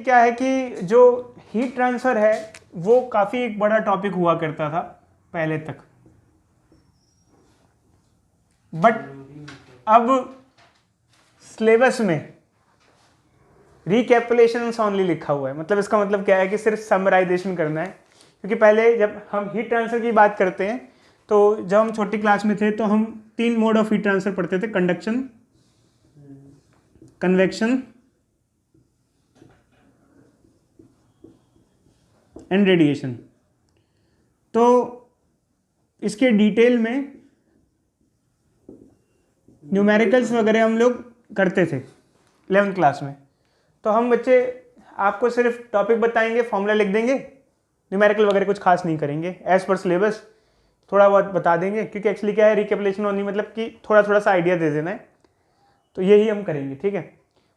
क्या है कि जो हीट ट्रांसफ़र है वो काफ़ी एक बड़ा टॉपिक हुआ करता था पहले तक, बट अब सिलेबस में रिकैपिटुलेशंस ओनली लिखा हुआ है। मतलब इसका मतलब क्या है कि सिर्फ समराइजेशन करना है, क्योंकि पहले जब हम हीट ट्रांसफ़र की बात करते हैं तो जब हम छोटी क्लास में थे तो हम 3 मोड ऑफ हीट ट्रांसफ़र पढ़ते थे, कंडक्शन, कन्वेक्शन एंड रेडिएशन। तो इसके डिटेल में न्यूमेरिकल्स वगैरह हम लोग करते थे 11th क्लास में। तो हम बच्चे आपको सिर्फ टॉपिक बताएंगे, फॉर्मूला लिख देंगे, न्यूमेरिकल वगैरह कुछ खास नहीं करेंगे, एज पर सिलेबस थोड़ा बहुत बता देंगे, क्योंकि एक्चुअली क्या है रिकैपिटुलेशन होनी मतलब कि थोड़ा थोड़ा सा आइडिया दे देना है, तो यही हम करेंगे, ठीक है।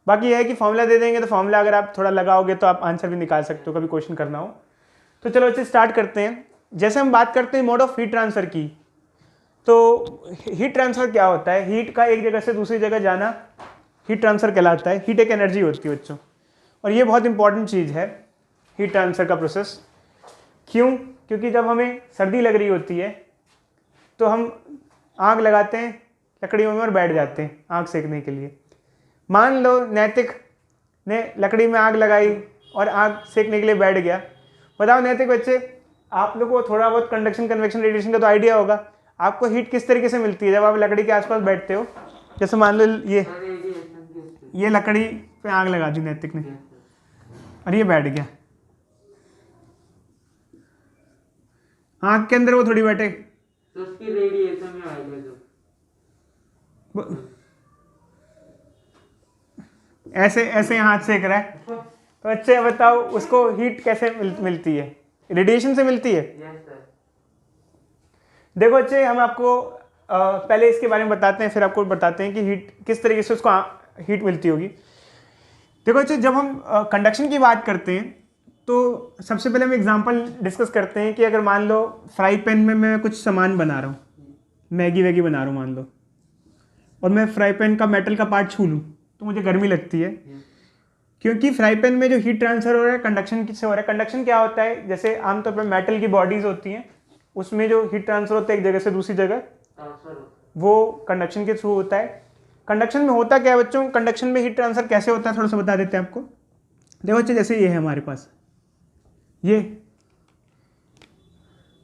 बाकी यह है कि फॉर्मूला दे देंगे तो फॉर्मूला अगर आप थोड़ा लगाओगे तो आप आंसर भी निकाल सकते हो, कभी क्वेश्चन करना हो तो। चलो अच्छे स्टार्ट करते हैं। जैसे हम बात करते हैं मोड ऑफ हीट ट्रांसफ़र की, तो हीट ट्रांसफ़र क्या होता है? हीट का एक जगह से दूसरी जगह जाना हीट ट्रांसफ़र कहलाता है। हीट एक एनर्जी होती है बच्चों, और ये बहुत इंपॉर्टेंट चीज़ है हीट ट्रांसफ़र का प्रोसेस। क्यों? क्योंकि जब हमें सर्दी लग रही होती है तो हम आग लगाते हैं लकड़ियों में और बैठ जाते हैं आग सेकने के लिए। मान लो नैतिक ने लकड़ी में आग लगाई और आग सेकने के लिए बैठ गया। बताओ नैतिक बच्चे, आप लोगों को थोड़ा बहुत कंडक्शन, कन्वेक्शन, रेडिएशन का तो आइडिया होगा। आपको हीट किस तरीके से मिलती है जब आप लकड़ी के आसपास बैठते हो? जैसे मान लो ये लकड़ी पे आग लगा दी नैतिक ने और ये बैठ गया, आग के अंदर वो थोड़ी बैठे, तो उसकी रेडिएशन में आएगा जो ऐसे ऐसे हाथ सेक रहा है, तो बच्चे बताओ उसको हीट कैसे मिलती है? रेडिएशन से मिलती है। Yes sir. देखो बच्चे, हम आपको पहले इसके बारे में बताते हैं, फिर आपको बताते हैं कि हीट किस तरीके से उसको हीट मिलती होगी। देखो बच्चे, जब हम कंडक्शन की बात करते हैं तो सबसे पहले हम एग्जांपल डिस्कस करते हैं कि अगर मान लो फ्राई पैन में मैं कुछ सामान बना रहा हूँ, मैगी वैगी बना रहा हूँ मान लो, और मैं फ्राई पैन का मेटल का पार्ट छू लूँ तो मुझे गर्मी लगती है, क्योंकि फ्राई पैन में जो हीट ट्रांसफर हो रहा है कंडक्शन से हो रहा है। कंडक्शन क्या होता है? जैसे आमतौर पर मेटल की बॉडीज होती हैं, उसमें जो हीट ट्रांसफर होता है एक जगह से दूसरी जगह, वो कंडक्शन के थ्रू होता है। कंडक्शन में होता क्या है बच्चों? कंडक्शन में हीट ट्रांसफर कैसे होता है थोड़ा सा बता देते हैं आपको। देखो बच्चे, जैसे ये है हमारे पास, ये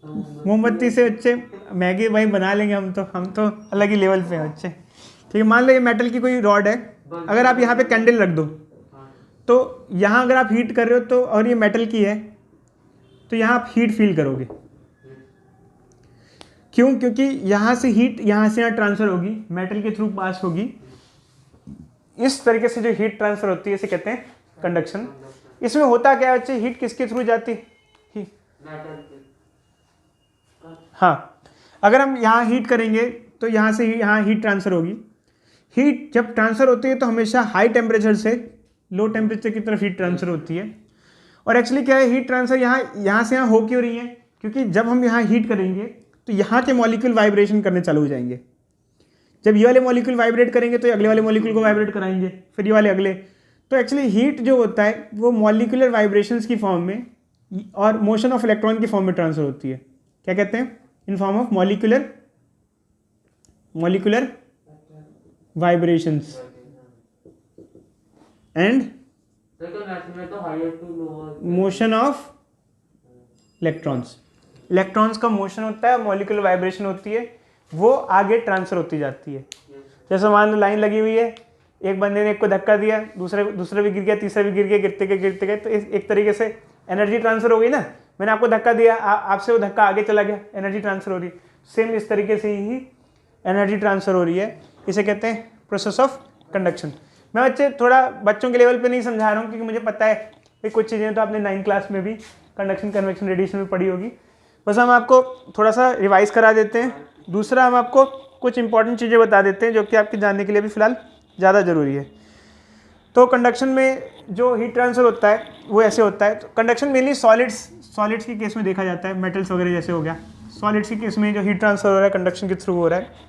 मोमबत्ती से बच्चे मैगी भाई बना लेंगे हम तो अलग ही लेवल पे हैं बच्चे, ठीक है। मान लो ये मेटल की कोई रॉड है, अगर आप यहाँ पे कैंडल रख दो तो यहाँ अगर आप हीट कर रहे हो तो, और ये मेटल की है, तो यहाँ आप हीट फील करोगे। क्यों? क्योंकि यहाँ से हीट यहाँ से यहाँ ट्रांसफर होगी, मेटल के थ्रू पास होगी। इस तरीके से जो हीट ट्रांसफर होती है इसे कहते हैं कंडक्शन। इसमें होता क्या है बच्चे? हीट किसके थ्रू जाती है? हाँ, अगर हम यहाँ हीट करेंगे तो यहाँ से यहाँ हीट ट्रांसफर होगी। हीट जब ट्रांसफर होती है तो हमेशा हाई टेम्परेचर से लो टेम्परेचर की तरफ हीट ट्रांसफर होती है। और एक्चुअली क्या है, हीट ट्रांसफर यहाँ से यहाँ हो क्यों रही है? क्योंकि जब हम यहाँ हीट करेंगे तो यहाँ के मॉलिक्यूल वाइब्रेशन करने चालू हो जाएंगे। जब ये वाले मॉलिक्यूल वाइब्रेट करेंगे तो अगले वाले मॉलिक्यूल को वाइब्रेट कराएंगे, फिर ये वाले अगले। तो एक्चुअली हीट जो होता है वो मॉलिक्यूलर वाइब्रेशंस की फॉर्म में और मोशन ऑफ इलेक्ट्रॉन की फॉर्म में ट्रांसफर होती है। क्या कहते हैं? In form of molecular vibrations and motion of electrons. Electrons का मोशन होता है, मॉलिक्यूलर वाइब्रेशन होती है, वो आगे ट्रांसफर होती जाती है। जैसे मान लो लाइन लगी हुई है, एक बंदे ने एक को धक्का दिया, दूसरा भी गिर गया, तीसरा भी गिर गया, गिरते गए तो एक तरीके से एनर्जी ट्रांसफर हो गई ना। मैंने आपको धक्का दिया, आपसे वो धक्का आगे चला गया, एनर्जी ट्रांसफर हो रही है। सेम इस तरीके से ही एनर्जी ट्रांसफर हो रही है, इसे कहते हैं प्रोसेस ऑफ कंडक्शन। मैं थोड़ा बच्चों के लेवल पे नहीं समझा रहा हूँ, क्योंकि मुझे पता है कि कुछ चीज़ें तो आपने 9th क्लास में भी कंडक्शन, कन्वेक्शन, रेडिएशन में पढ़ी होगी। बस हम आपको थोड़ा सा रिवाइज करा देते हैं। दूसरा, हम आपको कुछ इंपॉर्टेंट चीज़ें बता देते हैं जो कि आपके जानने के लिए भी फिलहाल ज़्यादा ज़रूरी है। तो कंडक्शन में जो हीट ट्रांसफर होता है वो ऐसे होता है। तो कंडक्शन मेनली सॉलिड्स के केस में देखा जाता है, मेटल्स वगैरह जैसे हो गया। सॉलिड्स के केस में जो हीट ट्रांसफर हो रहा है कंडक्शन के थ्रू हो रहा है।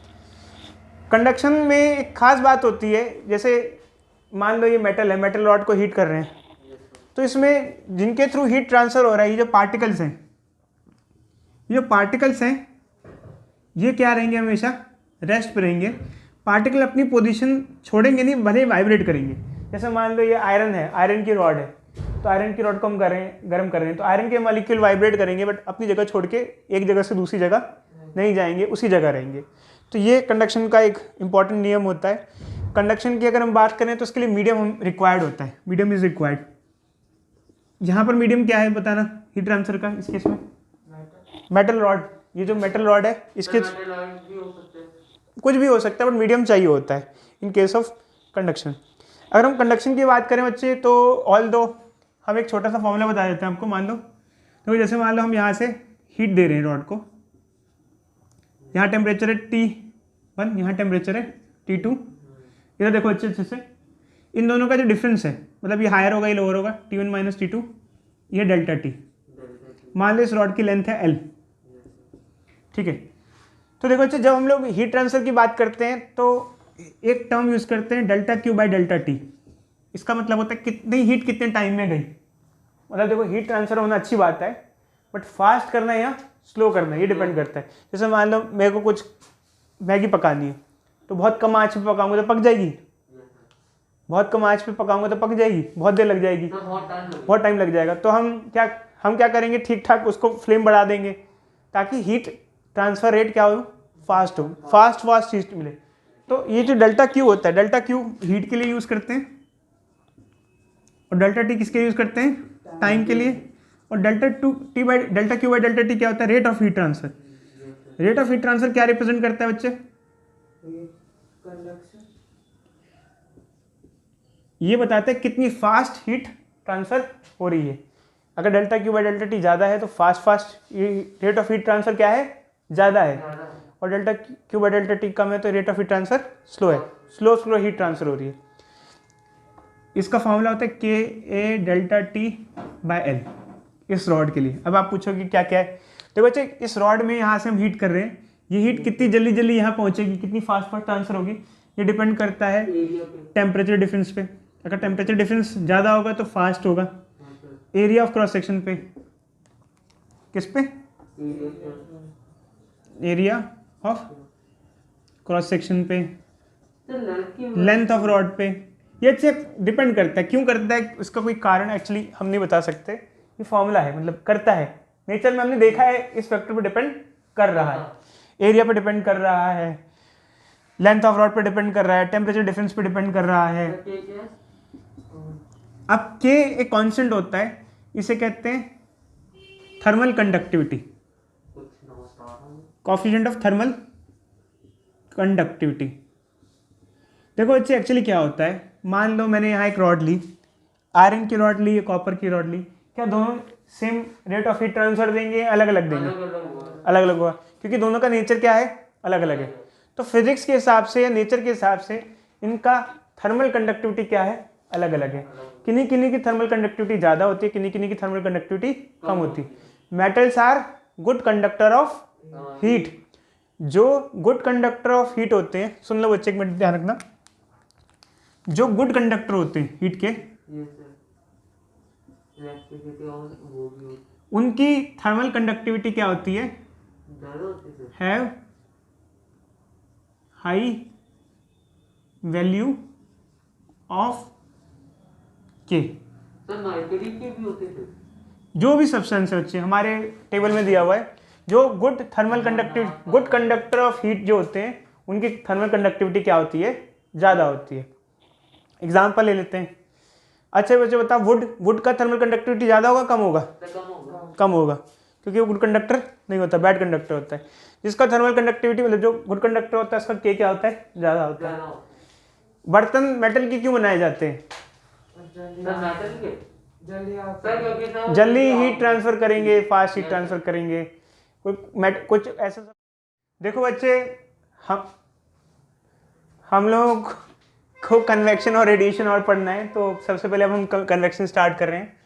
कंडक्शन में एक खास बात होती है, जैसे मान लो ये मेटल है, मेटल रॉड को हीट कर रहे हैं, तो इसमें जिनके थ्रू हीट ट्रांसफ़र हो रहा है, ये जो पार्टिकल्स हैं, ये क्या रहेंगे, हमेशा रेस्ट पे रहेंगे। पार्टिकल अपनी पोजीशन छोड़ेंगे नहीं, भले वाइब्रेट करेंगे। जैसे मान लो ये आयरन है, आयरन की रॉड है, तो आयरन की रॉड को हम गर्म कर रहे हैं, तो आयरन के मॉलिक्यूल वाइब्रेट करेंगे, बट अपनी जगह छोड़ के एक जगह से दूसरी जगह नहीं जाएंगे, उसी जगह रहेंगे। तो ये कंडक्शन का एक इंपॉर्टेंट नियम होता है। कंडक्शन की अगर हम बात करें तो उसके लिए मीडियम रिक्वायर्ड होता है, मीडियम इज रिक्वायर्ड। यहाँ पर मीडियम क्या है बताना हीट ट्रांसफर का इस केस में? Metal rod. ये जो मेटल रॉड है इसके कुछ भी हो सकता है, बट मीडियम चाहिए होता है इन केस ऑफ कंडक्शन। अगर हम कंडक्शन की बात करें बच्चे, तो ऑल दो हम एक छोटा सा फॉर्मूला बता देते हैं आपको। मान लो तो जैसे मान लो हम यहाँ से हीट दे रहे हैं रॉड को, यहाँ टेम्परेचर है T1, यहाँ टेम्परेचर है T2। इधर देखो अच्छे से, इन दोनों का जो डिफरेंस है, मतलब ये हायर होगा ये लोअर होगा, T1 माइनस T2, ये डेल्टा T। मान लो इस रॉड की लेंथ है L, ठीक है। तो देखो अच्छा, जब हम लोग हीट ट्रांसफर की बात करते हैं तो एक टर्म यूज़ करते हैं delta Q by delta T। इसका मतलब होता है कितनी हीट कितने टाइम में गई। मतलब देखो हीट ट्रांसफर होना अच्छी बात है, बट फास्ट करना है या स्लो करना है ये डिपेंड करता है। जैसे मान लो मेरे को कुछ मैगी पकानी है, तो बहुत कम आँच पे पकाऊंगा तो पक जाएगी, बहुत कम आँच पे पकाऊंगा तो पक जाएगी, बहुत देर लग जाएगी, बहुत टाइम लग जाएगा। तो हम क्या करेंगे, ठीक ठाक उसको फ्लेम बढ़ा देंगे ताकि हीट ट्रांसफर रेट क्या हो, फास्ट हो, फास्ट हीट मिले। तो ये जो डेल्टा Q होता है, डेल्टा Q हीट के लिए यूज़ करते हैं, और डेल्टा T किसके यूज़ करते हैं, टाइम के लिए। और delta Q by delta T क्या होता है, rate of heat transfer. Rate of heat transfer क्या रिप्रेजेंट करता है बच्चे, ये बताते हैं कितनी फास्ट हीट ट्रांसफर हो रही है। अगर delta Q by delta T ज़्यादा है तो fast rate of heat transfer क्या है, ज़्यादा है, और delta Q by delta T कम है तो rate of heat transfer slow है, स्लो हीट ट्रांसफर हो रही है। इसका फॉर्मूला होता है KA delta T by L इस रॉड के लिए। अब आप पूछोगे क्या क्या है, तो बच्चे इस रॉड में यहाँ से हम हीट कर रहे हैं, ये हीट कितनी जल्दी यहाँ पहुँचेगी, कितनी फास्ट ट्रांसफर होगी, ये डिपेंड करता है टेम्परेचर डिफरेंस पे। अगर टेम्परेचर डिफरेंस ज़्यादा होगा तो फास्ट होगा। एरिया ऑफ क्रॉस सेक्शन पे, किस पे, एरिया ऑफ क्रॉस सेक्शन पे, लेंथ ऑफ रॉड पे, ये अच्छे डिपेंड करता है। क्यों करता है इसका कोई कारण एक्चुअली हम नहीं बता सकते, ये फॉर्मूला है, मतलब करता है। नेचर में हमने देखा है इस फैक्टर पे डिपेंड कर रहा है, एरिया पे डिपेंड कर रहा है, लेंथ ऑफ रॉड पे डिपेंड कर रहा है, टेम्परेचर डिफरेंस पे डिपेंड कर रहा है। अब K एक कांस्टेंट होता है, इसे कहते हैं thermal conductivity, coefficient of thermal conductivity. देखो इससे एक्चुअली क्या होता है, मान लो मैंने यहाँ एक रॉड ली, आयरन की रॉड ली, कॉपर की रॉड ली, क्या दोनों same rate of heat transfer देंगे, अलग अलग देंगे? अलग अलग होगा, क्योंकि दोनों का नेचर क्या है, अलग अलग है। तो फिजिक्स के हिसाब से या नेचर के हिसाब से इनका थर्मल कंडक्टिविटी क्या है, अलग अलग है। किन्हीं किन्हीं की थर्मल कंडक्टिविटी ज़्यादा होती है, किन्हीं किन्हीं की थर्मल कंडक्टिविटी कम होती है। Metals are good conductor of heat. जो गुड कंडक्टर ऑफ हीट होते हैं, सुन लो बच्चे एक मिनट ध्यान रखना, जो गुड कंडक्टर होते हैं हीट के, उनकी थर्मल कंडक्टिविटी क्या होती है, हैव हाई वैल्यू ऑफ के। जो भी सब्सटेंस है बच्चे हमारे टेबल में दिया हुआ है, जो good thermal conductivity, good conductor of heat जो होते हैं, उनकी थर्मल कंडक्टिविटी क्या होती है, ज़्यादा होती है। एग्जाम्पल ले लेते हैं। अच्छा बच्चे बताओ, वुड का थर्मल कंडक्टिविटी ज़्यादा होगा कम होगा? कम होगा, क्योंकि वो गुड कंडक्टर नहीं होता, बैड कंडक्टर होता है। जिसका थर्मल कंडक्टिविटी, मतलब जो गुड कंडक्टर होता है, उसका के क्या होता है, ज़्यादा होता है। बर्तन मेटल के क्यों बनाए जाते हैं? जल्दी हीट ट्रांसफर करेंगे, फास्ट हीट ट्रांसफर करेंगे, कुछ ऐसा। देखो बच्चे, हम लोग को कन्वेक्शन और रेडिएशन और पढ़ना है, तो सबसे पहले अब हम कन्वेक्शन स्टार्ट कर रहे हैं।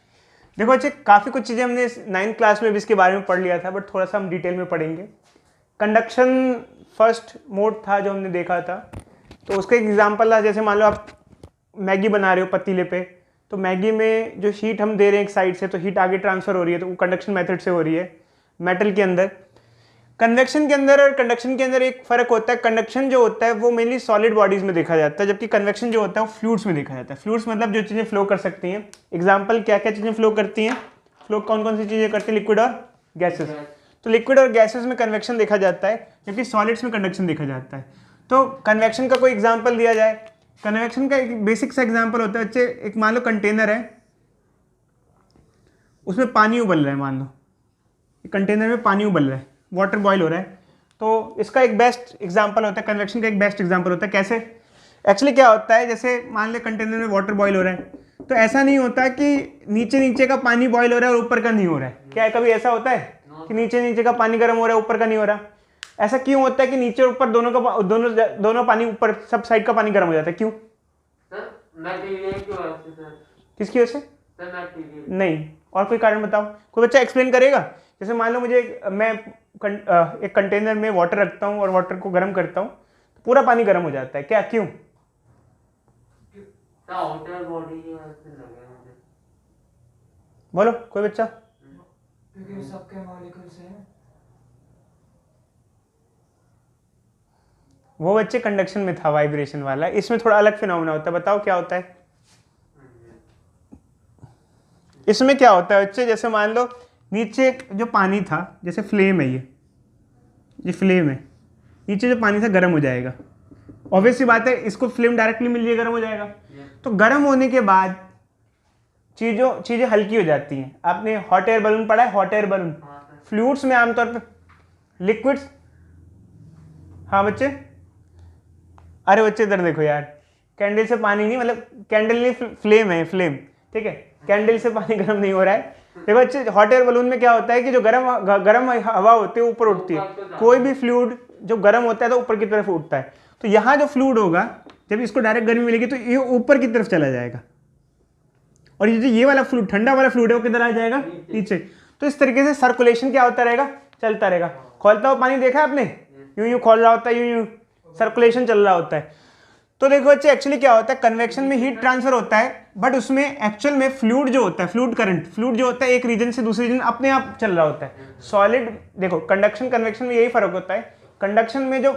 देखो बच्चे, काफ़ी कुछ चीज़ें हमने 9th क्लास में भी इसके बारे में पढ़ लिया था, बट थोड़ा सा हम डिटेल में पढ़ेंगे। कंडक्शन फर्स्ट मोड था जो हमने देखा था, तो उसका एक एग्जाम्पल था, जैसे मान लो आप मैगी बना रहे हो पतीले पे, तो मैगी में जो हीट हम दे रहे हैं एक साइड से, तो हीट आगे ट्रांसफर हो रही है, तो वो कंडक्शन मेथड से हो रही है। मेटल के अंदर, कन्वेक्शन के अंदर और कंडक्शन के अंदर एक फ़र्क होता है। कंडक्शन जो होता है वो मेनली सॉलिड बॉडीज़ में देखा जाता है, जबकि कन्वेक्शन जो होता है वो फ्लूइड्स में देखा जाता है। फ्लूइड्स मतलब जो चीज़ें फ्लो कर सकती हैं। एग्जाम्पल, क्या क्या चीज़ें फ्लो करती हैं? फ्लो कौन कौन सी चीज़ें करती हैं? लिक्विड और गैसेस। तो लिक्विड और गैसेस में कन्वेक्शन देखा जाता है, जबकि सॉलिड्स में कंडक्शन देखा जाता है। तो कन्वेक्शन का कोई एग्जाम्पल दिया जाए, कन्वेक्शन का एक बेसिक सा एग्जाम्पल होता है बच्चे, एक मान लो कंटेनर है, उसमें पानी उबल रहा है, मान लो कंटेनर में पानी उबल रहा है, वाटर बॉईल हो रहा है, तो इसका एक बेस्ट एग्जांपल होता है, कन्वेक्शन का एक बेस्ट एग्जांपल होता है। कैसे? एक्चुअली क्या होता है, जैसे मान ले कंटेनर में वाटर बॉईल हो रहा है, तो ऐसा नहीं होता कि नीचे नीचे का पानी बॉईल हो रहा है और ऊपर का नहीं हो रहा है। क्या कभी ऐसा होता है कि नीचे नीचे का पानी गर्म हो रहा है, ऊपर का नहीं हो रहा? ऐसा क्यों होता है कि नीचे ऊपर दोनों पानी, ऊपर सब साइड का पानी गर्म हो जाता है? क्यों? किसकी वजह से? नहीं, और कोई कारण बताओ, कोई बच्चा एक्सप्लेन करेगा? जैसे मान लो मैं एक कंटेनर में वाटर रखता हूँ और वाटर को गर्म करता हूँ, तो पूरा पानी गर्म हो जाता है। क्या, क्यों? बोलो कोई बच्चा। क्योंकि सबके मॉलिक्यूल्स हैं। वो बच्चे कंडक्शन में था, वाइब्रेशन वाला। इसमें थोड़ा अलग फिनोमेना होता है, बताओ क्या होता है इसमें? क्या होता है बच्चे, जैसे मान लो नीचे जो पानी था, जैसे फ्लेम है, ये फ्लेम है, नीचे जो पानी था गर्म हो जाएगा। ऑब्वियस सी बात है, इसको फ्लेम डायरेक्टली मिल जाए गर्म हो जाएगा। तो गर्म होने के बाद चीज़ें हल्की हो जाती हैं। आपने हॉट एयर बलून पढ़ा है? हॉट एयर बलून फ्लूइड्स में आमतौर पर, लिक्विड्स। हाँ बच्चे, अरे बच्चे इधर देखो यार, कैंडल से पानी नहीं, मतलब कैंडल नहीं, फ्लेम है, फ्लेम, ठीक है, कैंडल से पानी गर्म नहीं हो रहा है। देखो बच्चे, हॉट एयर बलून में क्या होता है कि जो गर्म हवा होती है ऊपर उठती है। कोई भी फ्लूइड जो गर्म होता है तो ऊपर की तरफ उठता है। तो यहाँ जो फ्लूइड होगा, जब इसको डायरेक्ट गर्मी मिलेगी तो ये ऊपर की तरफ चला जाएगा, और ये वाला फ्लूइड, ठंडा वाला फ्लूइड है, वो किधर आ जाएगा? नीचे। तो इस तरीके से सर्कुलेशन क्या होता रहेगा? चलता रहेगा। खोलता हुआ पानी देखा आपने? यूं यूं खोल रहा होता है, यूं यूं सर्कुलेशन चल रहा होता है। तो देखो बच्चे, एक्चुअली क्या होता है, कन्वेक्शन में हीट ट्रांसफर होता है, बट उसमें एक्चुअल में फ्लूइड जो होता है, फ्लूइड करंट, फ्लूइड जो होता है एक रीजन से दूसरे रीजन अपने आप चल रहा होता है। सॉलिड, देखो कंडक्शन कन्वेक्शन में यही फर्क होता है। कंडक्शन में जो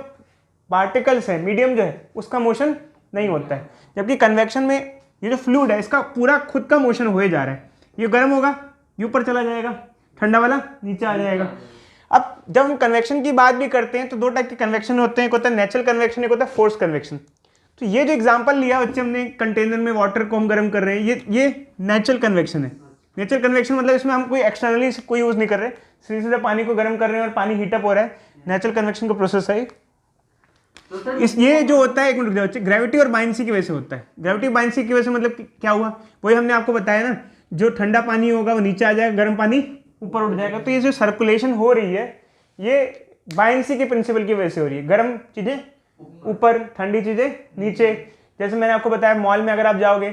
पार्टिकल्स है, मीडियम जो है, उसका मोशन नहीं होता है, जबकि कन्वेक्शन में ये जो फ्लूइड है, इसका पूरा खुद का मोशन होए जा रहा है। ये गर्म होगा, ये ऊपर चला जाएगा, ठंडा वाला नीचे आ जाएगा। अब जब हम कन्वेक्शन की बात भी करते हैं तो दो टाइप के कन्वेक्शन होते हैं, एक होता है नेचुरल कन्वेक्शन, एक होता है फोर्स कन्वेक्शन। तो ये जो एग्जांपल लिया बच्चे हमने, कंटेनर में वाटर को हम गर्म कर रहे हैं, ये नेचुरल कन्वेक्शन है। नेचुरल कन्वेक्शन मतलब इसमें हम कोई एक्सटर्नली कोई यूज नहीं कर रहे, सीधे पानी को गर्म कर रहे हैं और पानी हीटअप हो रहा है। नेचुरल कन्वेक्शन का प्रोसेस है। ये जो होता है, एक मिनट बच्चे, ग्रेविटी और बायनेंसी की वजह से होता है। ग्रेविटी बायनेंसी की वजह से मतलब क्या हुआ, वही हमने आपको बताया ना, जो ठंडा पानी होगा वो नीचे आ जाएगा, गर्म पानी ऊपर उठ जाएगा। तो ये जो सर्कुलेशन हो रही है, ये बायनेंसी के प्रिंसिपल की वजह से हो रही है। गर्म चीजें ऊपर, ठंडी चीजें नीचे। जैसे मैंने आपको बताया, मॉल में अगर आप जाओगे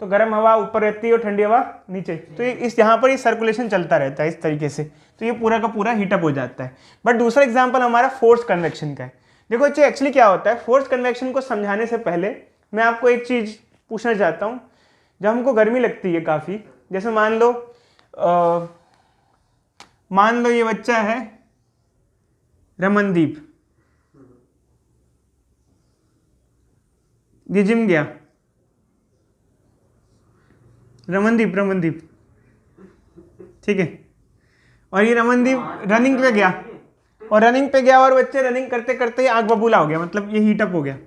तो गर्म हवा ऊपर रहती है और ठंडी हवा नीचे। तो ये यहाँ पर ये सर्कुलेशन चलता रहता है इस तरीके से, तो ये पूरा का पूरा हीटअप हो जाता है। बट दूसरा एग्जाम्पल हमारा फोर्स कन्वेक्शन का है। देखो बच्चे, एक्चुअली क्या होता है, फोर्स कन्वेक्शन को समझाने से पहले मैं आपको एक चीज़ पूछना चाहता हूँ। जब हमको गर्मी लगती है काफ़ी, जैसे मान लो ये बच्चा है रमनदीप, ये जिम गया, रमनदीप, ठीक है, और ये रमनदीप रनिंग पे गया, और बच्चे रनिंग करते करते आग बबूला हो गया, मतलब ये हीटअप हो गया।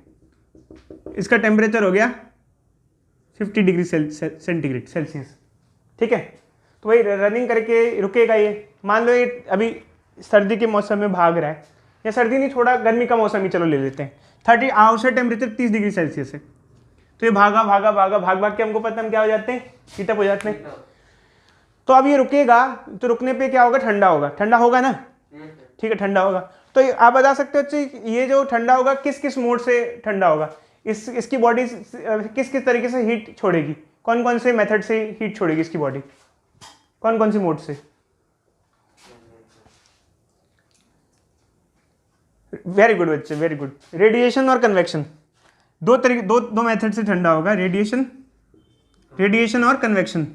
इसका टेम्परेचर हो गया 50 डिग्री सेंटीग्रेड सेल्सियस, ठीक है। तो वही रनिंग करके रुकेगा ये। मान लो ये अभी सर्दी के मौसम में भाग रहा है, या सर्दी नहीं, थोड़ा गर्मी का मौसम ही चलो ले लेते हैं, 30 आउटसाइड टेम्परेचर 30 डिग्री सेल्सियस है। तो ये भाग के हमको पता हम क्या हो जाते हैं, हीटअप हो जाते हैं। तो अब ये रुकेगा, तो रुकने पे क्या होगा, ठंडा होगा ना, ठीक है, ठंडा होगा। तो आप बता सकते हो ये जो ठंडा होगा किस किस मोड से ठंडा होगा, इसकी बॉडी किस किस तरीके से हीट छोड़ेगी, कौन कौन से मेथड से हीट छोड़ेगी इसकी बॉडी, कौन कौन सी मोड से? वेरी गुड बच्चे, वेरी गुड। रेडिएशन और कन्वेक्शन, दो मेथड से ठंडा होगा, रेडिएशन रेडिएशन और कन्वेक्शन।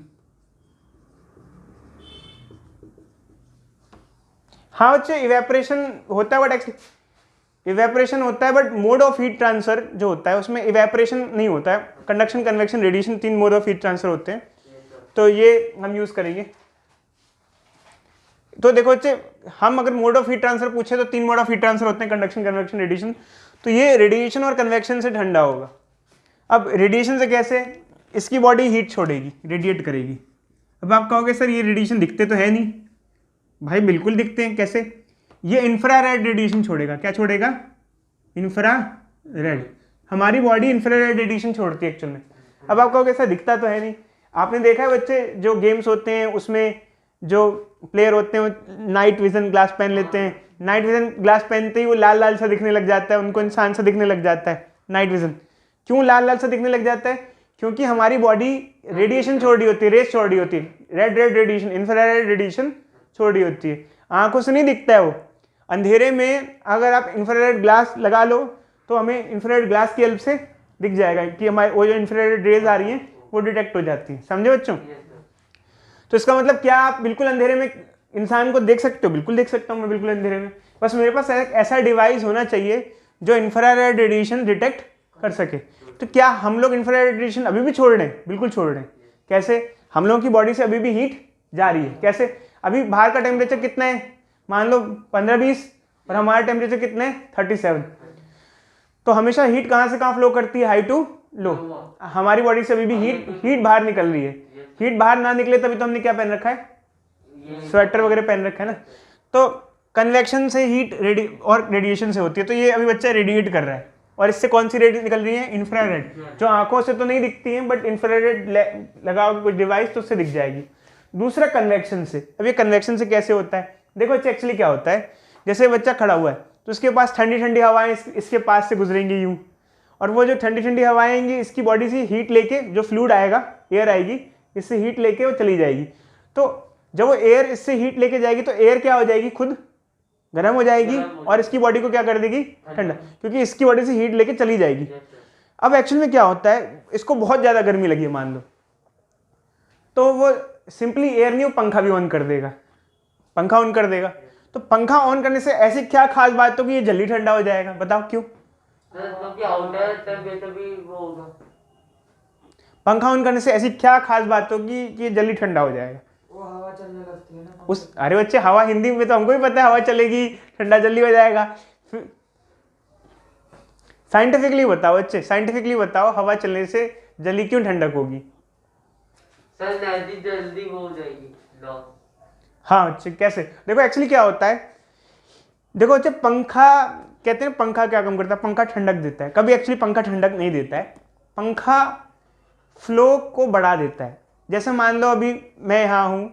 हाँ बच्चे इवेपोरेशन होता है, बट इवेपोरेशन होता है, but mode of heat transfer जो होता है उसमें इवेपोरेशन नहीं होता है। Conduction, convection, radiation 3 mode of heat transfer होते हैं, तो ये हम यूज करेंगे। तो देखो बच्चे, हम अगर मोड ऑफ हीट ट्रांसफर पूछे तो 3 मोड ऑफ हीट ट्रांसफर होते हैं, कंडक्शन, कन्वेक्शन, रेडिएशन। तो ये रेडिएशन और कन्वेक्शन से ठंडा होगा। अब रेडिएशन से कैसे, इसकी बॉडी हीट छोड़ेगी, रेडिएट करेगी। अब आप कहोगे सर ये रेडिएशन दिखते तो है नहीं। भाई बिल्कुल दिखते हैं। कैसे? ये इंफ्रारेड रेडिएशन छोड़ेगा। क्या छोड़ेगा? इंफ्रारेड। हमारी बॉडी इंफ्रारेड रेडिएशन छोड़ती है एक्चुअल में। अब आप कहोगे सर दिखता तो है नहीं। आपने देखा है बच्चे जो गेम्स होते हैं उसमें जो प्लेयर होते हैं वो नाइट विजन ग्लास पहन लेते हैं। नाइट विजन ग्लास पहनते ही वो लाल लाल सा दिखने लग जाता है, उनको इंसान सा दिखने लग जाता है नाइट विजन। क्यों लाल लाल सा दिखने लग जाता है? क्योंकि हमारी बॉडी रेडिएशन छोड़ रही होती है, रेस छोड़ रही होती है, रेड रेडिएशन, इंफ्रारेड रेडिएशन छोड़ रही होती है। आंखों से नहीं दिखता है वो। अंधेरे में अगर आप इंफ्रारेड ग्लास लगा लो तो हमें इंफ्रारेड ग्लास की हेल्प से दिख जाएगा कि हमारे वो जो इंफ्रारेड रेज आ रही हैं वो डिटेक्ट हो जाती है। समझे बच्चों? तो इसका मतलब क्या आप बिल्कुल अंधेरे में इंसान को देख सकते हो? बिल्कुल देख सकता हूँ मैं बिल्कुल अंधेरे में। बस मेरे पास ऐसा डिवाइस होना चाहिए जो इंफ्रारेड रेडिएशन डिटेक्ट कर सके। तो क्या हम लोग इंफ्रारेड रेडिएशन अभी भी छोड़ रहे हैं? बिल्कुल छोड़ रहे हैं। कैसे? हम लोगों की बॉडी से अभी भी हीट जा रही है। कैसे? अभी बाहर का टेम्परेचर कितना है? मान लो 15-20, और हमारा टेम्परेचर कितना है? 37। तो हमेशा हीट कहाँ से कहाँ फ्लो करती है? High to low. हमारी बॉडी से अभी भी हीट बाहर निकल रही है। हीट बाहर ना निकले तभी तो हमने क्या पहन रखा है? स्वेटर वगैरह पहन रखा है ना। तो कन्वेक्शन से हीट और रेडिएशन से होती है। तो ये अभी बच्चा रेडिएट कर रहा है, और इससे कौन सी रेड निकल रही है? इंफ्रारेड, जो आंखों से तो नहीं दिखती है, बट इंफ्रारेड लगाओगे कोई डिवाइस तो उससे दिख जाएगी। दूसरा कन्वेक्शन से। अब ये कन्वेक्शन से कैसे होता है? देखो बच्चा एक्चुअली क्या होता है, जैसे बच्चा खड़ा हुआ है तो उसके पास ठंडी ठंडी हवाएं इसके पास से गुजरेंगी यूं, और वो जो ठंडी ठंडी हवाएं आएंगी इसकी बॉडी से हीट लेके, जो फ्लूइड आएगा, एयर आएगी, इससे हीट लेके वो चली जाएगी। तो जब वो एयर इससे हीट लेके जाएगी तो एयर क्या हो जाएगी? खुद गर्म हो जाएगी, और इसकी बॉडी को क्या कर देगी? ठंडा, क्योंकि इसकी बॉडी से हीट लेके चली जाएगी। अब एक्चुअल में क्या होता है, इसको बहुत ज़्यादा गर्मी लगी है मान लो, तो वो सिंपली एयर नहीं, वो पंखा भी ऑन कर देगा। पंखा ऑन कर देगा तो पंखा ऑन करने से ऐसी क्या खास बात हो कि ये जल्दी ठंडा हो जाएगा? बताओ क्यों? पंखा ऑन करने से ऐसी क्या खास बात होगी कि ये जल्दी ठंडा हो जाएगा? वो हवा चलने लगती है ना। उस अरे बच्चे, हवा हिंदी में तो हमको भी पता है, हवा चलेगी ठंडा जल्दी हो जाएगा। साइंटिफिकली बताओ बच्चे, साइंटिफिकली बताओ, हवा चलने से जल्दी क्यों ठंडक होगी? सर एनर्जी जल्दी हो जाएगी। हाँ बच्चे कैसे? देखो एक्चुअली क्या होता है, देखो बच्चे पंखा कहते हैं, पंखा क्या काम करता है? पंखा ठंडक देता है। कभी एक्चुअली पंखा ठंडक नहीं देता है, पंखा फ्लो को बढ़ा देता है। जैसे मान लो अभी मैं यहाँ हूँ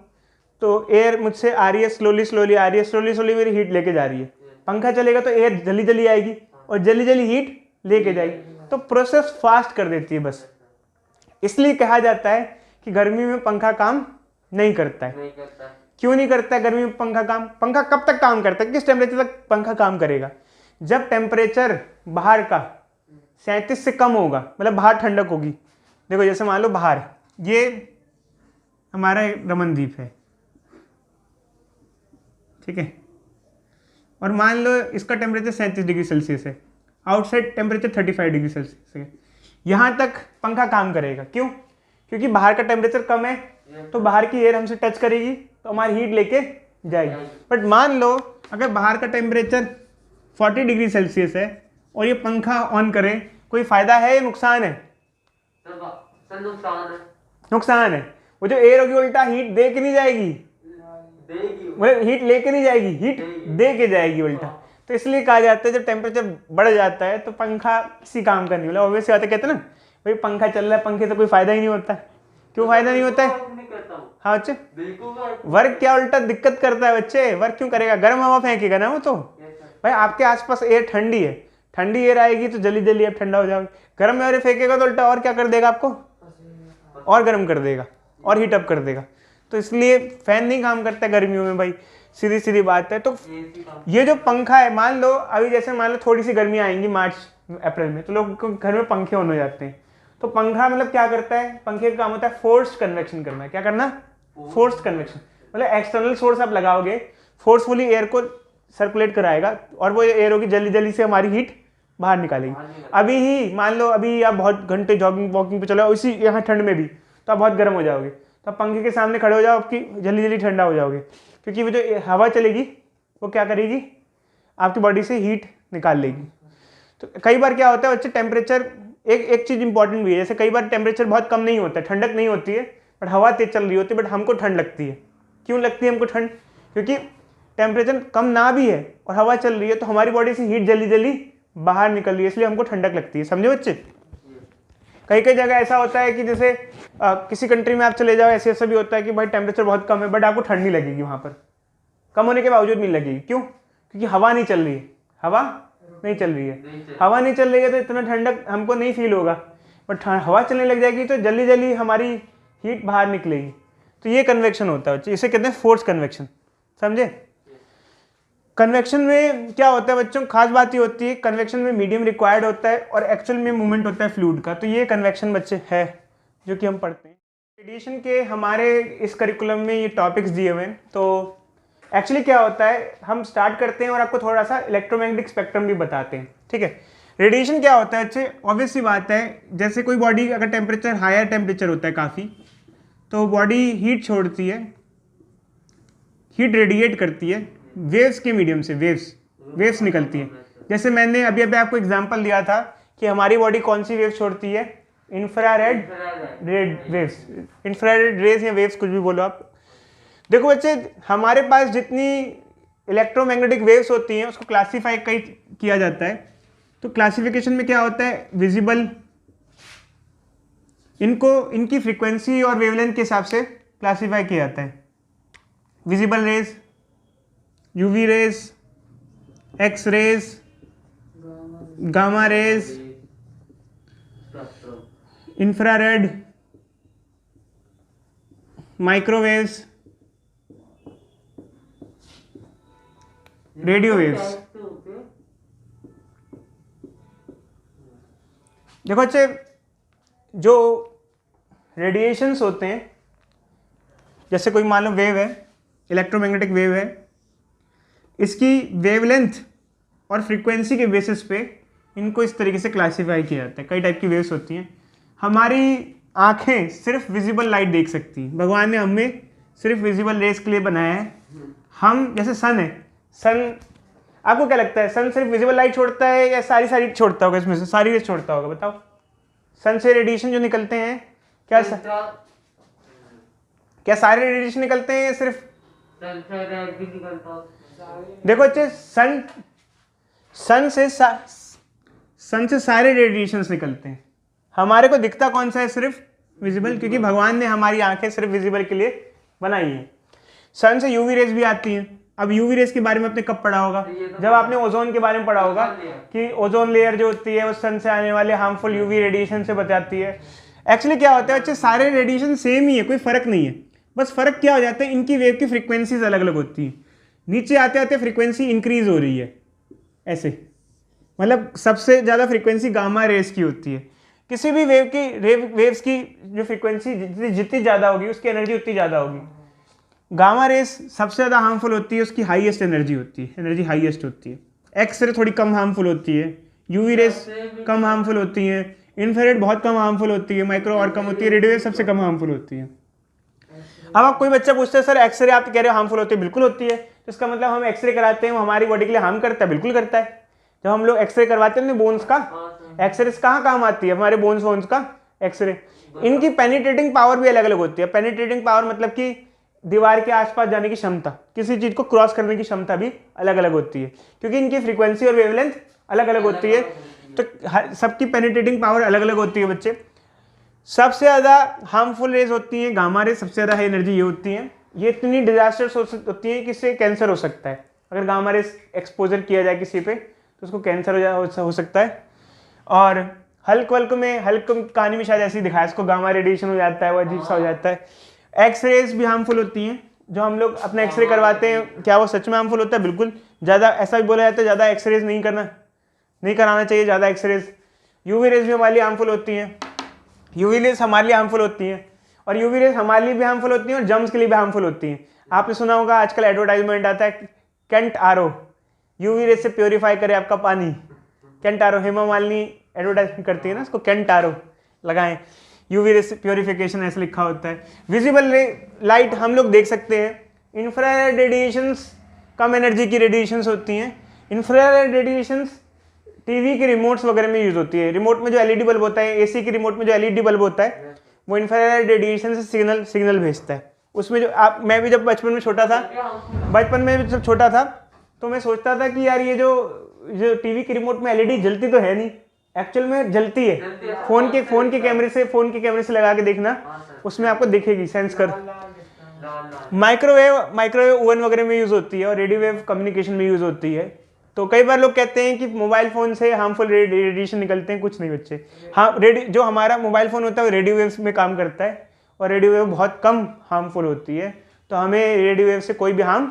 तो एयर मुझसे आ रही है, स्लोली स्लोली आ रही है, स्लोली स्लोली मेरी हीट लेके जा रही है। पंखा चलेगा तो एयर जल्दी जल्दी आएगी और जल्दी जल्दी हीट लेके जाएगी, तो प्रोसेस फास्ट कर देती है बस। इसलिए कहा जाता है कि गर्मी में पंखा काम नहीं करता है। क्यों नहीं करता है गर्मी में पंखा काम? पंखा कब तक काम करता है? किस टेम्परेचर तक पंखा काम करेगा? जब टेम्परेचर बाहर का 37 से कम होगा, मतलब बाहर ठंडक होगी। देखो जैसे मान लो बाहर ये हमारा रमनदीप है, ठीक है, और मान लो इसका टेम्परेचर 37 डिग्री सेल्सियस है, आउटसाइड टेम्परेचर 35 डिग्री सेल्सियस है। यहाँ तक पंखा काम करेगा। क्यों? क्योंकि बाहर का टेम्परेचर कम है, तो बाहर की एयर हमसे टच करेगी तो हमारी हीट लेके जाएगी। बट मान लो अगर बाहर का टेम्परेचर 40 डिग्री सेल्सियस है और ये पंखा ऑन करें, कोई फायदा है या नुकसान है? नुकसान है। नुकसान है। वो जो एयर होगी उल्टा हीट दे के नहीं जाएगी, मतलब हीट लेके नहीं जाएगी, हीट दे के जाएगी उल्टा। तो इसलिए कहा जाता है जब टेम्परेचर बढ़ जाता है तो पंखा किसी काम का नहीं, मतलब ऑब्वियस बात है, कहते हैं ना भाई पंखा चल रहा है, पंखे से कोई फायदा ही नहीं होता। क्यों फायदा नहीं होता है? हाँ बच्चे, वर्क क्या उल्टा दिक्कत करता है बच्चे। वर्क क्यों करेगा? गर्म हवा फेंकेगा ना वो। तो भाई आपके आसपास एयर ठंडी है, ठंडी एयर आएगी तो जल्दी जल्दी आप ठंडा हो जाओगे। गर्म एयर फेंकेगा तो उल्टा और क्या कर देगा आपको? और गर्म कर देगा और हीट अप कर देगा। तो इसलिए फैन नहीं काम करता गर्मियों में भाई, सीधी सीधी बात है। तो ये जो पंखा है, मान लो अभी जैसे मान लो थोड़ी सी गर्मी आएंगी मार्च अप्रैल में, तो लोग घर में पंखे ऑन हो जाते हैं। तो पंखा मतलब क्या करता है, पंखे का काम होता है फोर्स्ड कन्वेक्शन करना। क्या करना? Forced convection. मतलब एक्सटर्नल सोर्स आप लगाओगे, फोर्सफुली एयर को सर्कुलेट कराएगा और वो एयर होगी जल्दी जल्दी से हमारी हीट बाहर निकालेगी। अभी ही मान लो अभी आप बहुत घंटे जॉगिंग वॉकिंग पे चलो, इसी यहाँ ठंड में भी, तो आप बहुत गर्म हो जाओगे, तो आप पंखे के सामने खड़े हो जाओ, आपकी जल्दी जल्दी ठंडा हो जाओगे, क्योंकि वो जो हवा चलेगी वो क्या करेगी, आपकी बॉडी से हीट निकाल लेगी। तो कई बार क्या होता है बच्चे, टेम्परेचर एक चीज़ इंपॉर्टेंट भी है, जैसे कई बार टेम्परेचर बहुत कम नहीं होता है, ठंडक नहीं होती है, बट हवा तेज चल रही होती है, बट हमको ठंड लगती है। क्यों लगती है हमको ठंड? क्योंकि टेम्परेचर कम ना भी है और हवा चल रही है, तो हमारी बॉडी से हीट जल्दी जल्दी बाहर निकल रही है, इसलिए हमको ठंडक लगती है। समझे बच्चे? कई कई जगह ऐसा होता है कि जैसे किसी कंट्री में आप चले जाओ, ऐसे ऐसा भी होता है कि भाई टेम्परेचर बहुत कम है बट आपको ठंड नहीं लगेगी, वहाँ पर कम होने के बावजूद नहीं लगेगी। क्यों? क्योंकि हवा नहीं चल रही है, हवा नहीं चल रही है, हवा नहीं चल रही है तो इतना ठंडक हमको नहीं फील होगा, बट हवा चलने लग जाएगी तो जल्दी जल्दी हमारी हीट बाहर निकलेगी। तो ये कन्वेक्शन होता है बच्चे, इसे कहते हैं फोर्स कन्वेक्शन। समझे? कन्वेक्शन में क्या होता है बच्चों, खास बात ये होती है, कन्वेक्शन में मीडियम रिक्वायर्ड होता है और एक्चुअल में मूवमेंट होता है फ्लूइड का। तो ये कन्वेक्शन बच्चे है जो कि हम पढ़ते हैं। रेडिएशन के हमारे इस करिकुलम में ये टॉपिक्स दिए हुए हैं। तो एक्चुअली क्या होता है, हम स्टार्ट करते हैं और आपको थोड़ा सा इलेक्ट्रोमैग्नेटिक स्पेक्ट्रम भी बताते हैं। ठीक है, रेडिएशन क्या होता है बच्चे, ऑब्वियस सी बात है, जैसे कोई बॉडी अगर टेम्परेचर हायर टेम्परेचर होता है काफ़ी, तो बॉडी हीट छोड़ती है, हीट रेडिएट करती है वेव्स के मीडियम से, वेव्स निकलती है। जैसे मैंने अभी अभी आपको एग्जांपल दिया था कि हमारी बॉडी कौन सी वेव्स छोड़ती है, इंफ्रारेड वेव्स, इंफ्रारेड रेज या वेव्स, कुछ भी बोलो आप। देखो बच्चे, हमारे पास जितनी इलेक्ट्रोमैग्नेटिक वेव्स होती हैं उसको क्लासीफाई किया जाता है। तो क्लासिफिकेशन में क्या होता है, विजिबल, इनकी फ्रीक्वेंसी और वेवलेंथ के हिसाब से क्लासीफाई किया जाता है। Visible rays, UV rays, X rays, gamma rays, infrared, microwaves, radio waves. देखो बच्चे, जो रेडिएशंस होते हैं, जैसे कोई मान लो वेव है, इलेक्ट्रोमैग्नेटिक वेव है, इसकी वेवलेंथ और फ्रीक्वेंसी के बेसिस पे इनको इस तरीके से क्लासीफाई किया जाता है। कई टाइप की वेव्स होती हैं। हमारी आंखें सिर्फ विजिबल लाइट देख सकती हैं, भगवान ने हमें सिर्फ विजिबल रेस के लिए बनाया है। हम जैसे सन है, सन आपको क्या लगता है, सन सिर्फ विजिबल लाइट छोड़ता है या सारी छोड़ता होगा? इसमें से सारी रेस छोड़ता होगा, बताओ। सन से रेडिएशन जो निकलते हैं, क्या सारे रेडिएशन निकलते हैं या सिर्फ? देखो अच्छे, सन से सारे रेडिएशंस निकलते हैं। हमारे को दिखता कौन सा है? सिर्फ विजिबल, क्योंकि भगवान ने हमारी आंखें सिर्फ विजिबल के लिए बनाई हैं। सन से यूवी रेज भी आती हैं। अब यूवी रेज के बारे में आपने कब पढ़ा होगा? जब आपने ओजोन के बारे में पढ़ा होगा कि ओजोन लेयर जो होती है वो सन से आने वाले हार्मफुल यूवी रेडिएशन से बचाती है। एक्चुअली क्या होता है बच्चे, सारे रेडिएशन सेम ही है, कोई फर्क नहीं है। बस फर्क क्या हो जाता है, इनकी वेव की फ्रीक्वेंसीज अलग अलग होती हैं। नीचे आते आते फ्रीक्वेंसी इंक्रीज हो रही है ऐसे, मतलब सबसे ज़्यादा फ्रीक्वेंसी गामा रेस की होती है। किसी भी वेव्स की जो फ्रीक्वेंसी जितनी ज़्यादा होगी उसकी एनर्जी उतनी ज़्यादा होगी। गामा रेस सबसे ज़्यादा हार्मफुल होती है, उसकी हाईएस्ट एनर्जी होती है, एनर्जी हाईएस्ट होती है। एक्स रे थोड़ी कम हार्मफुल होती है, यूवी रेस कम हार्मफुल होती है, इंफ्रारेड बहुत कम हार्मफुल होती है, माइक्रो और कम होती है, रेडियो वेव सबसे कम हार्मफुल होती है। अब आप कोई बच्चा पूछता है सर एक्सरे आप कह रहे हो हार्मफुल होती है, बिल्कुल होती है। तो इसका मतलब हम एक्सरे कराते हैं वो हमारी बॉडी के लिए हार्म करता है? बिल्कुल करता है। जब हम लोग एक्सरे करवाते हैं बोन्स का, एक्सरे कहाँ काम आती है? हमारे बोन्स वोन्स का एक्सरे। इनकी पेनिट्रेटिंग पावर भी अलग अलग होती है। पेनिट्रेटिंग पावर मतलब कि दीवार के आसपास जाने की क्षमता, किसी चीज को क्रॉस करने की क्षमता भी अलग अलग होती है, क्योंकि इनकी फ्रीक्वेंसी और वेवलेंथ अलग अलग होती है। तो सबकी पेनिट्रेटिंग पावर अलग अलग होती है बच्चे। सबसे ज़्यादा हार्मफुल रेज होती हैं गामा रेज, सबसे ज़्यादा हाई एनर्जी ये होती हैं। ये इतनी डिजास्टर्स होती हैं कि इससे कैंसर हो सकता है। अगर गामा रेज एक्सपोजर किया जाए किसी पे तो उसको कैंसर हो सकता है। और हल्क कहानी में शायद ऐसे ही दिखाया, इसको गामा रेडिएशन हो जाता है, वो अजीब सा हो जाता है। एक्स रेज भी हार्मफुल होती हैं। जो हम लोग अपना एक्सरे करवाते हैं, क्या वो सच में हार्मफुल होता है? बिल्कुल। ज़्यादा ऐसा भी बोला जाता है ज़्यादा एक्सरेज नहीं कराना चाहिए ज़्यादा एक्सरेज। यूवी रेज भी हमारे लिए हार्मफुल होती हैं। यूवी रेस हमारे लिए हार्मफुल होती हैं, और यूवी रेस हमारे लिए भी हार्मफुल होती हैं और जर्म्स के लिए भी हार्मफुल होती हैं। आपने सुना होगा आजकल एडवर्टाइजमेंट आता है कैंट आरओ, यूवी रेस से प्योरीफाई करे आपका पानी। Kent RO, Hema Malini advertisement करती है ना, उसको कैंट आरओ लगाएं, यूवी रेस से प्योरीफिकेशन ऐसे लिखा होता है। विजिबल लाइट हम लोग देख सकते हैं। इंफ्रारेड रेडिएशंस कम एनर्जी की रेडिएशंस होती हैं। इंफ्रारेड रेडिएशंस टीवी के रिमोट्स वगैरह में यूज होती है। रिमोट में जो एलईडी बल्ब होता है, एसी के रिमोट में जो एलईडी बल्ब होता है, वो इंफ्रारेड रेडिएशन से सिग्नल भेजता है। उसमें जो मैं भी जब बचपन में छोटा था, जब छोटा था तो मैं सोचता था कि यार ये जो टीवी के रिमोट में एलईडी जलती तो है नहीं, एक्चुअल में जलती है। फोन के कैमरे से लगा के देखना, उसमें आपको दिखेगी, सेंस कर। माइक्रोवेव ओवन वगैरह में यूज होती है और रेडियो वेव कम्युनिकेशन में यूज होती है। तो कई बार लोग कहते हैं कि मोबाइल फ़ोन से हार्मफुल रेडिएशन निकलते हैं, कुछ नहीं बच्चे। हाँ, जो हमारा मोबाइल फ़ोन होता है वो रेडियो वेव्स में काम करता है और रेडियो वेव बहुत कम हार्मफुल होती है, तो हमें रेडियो वेव से कोई भी हार्म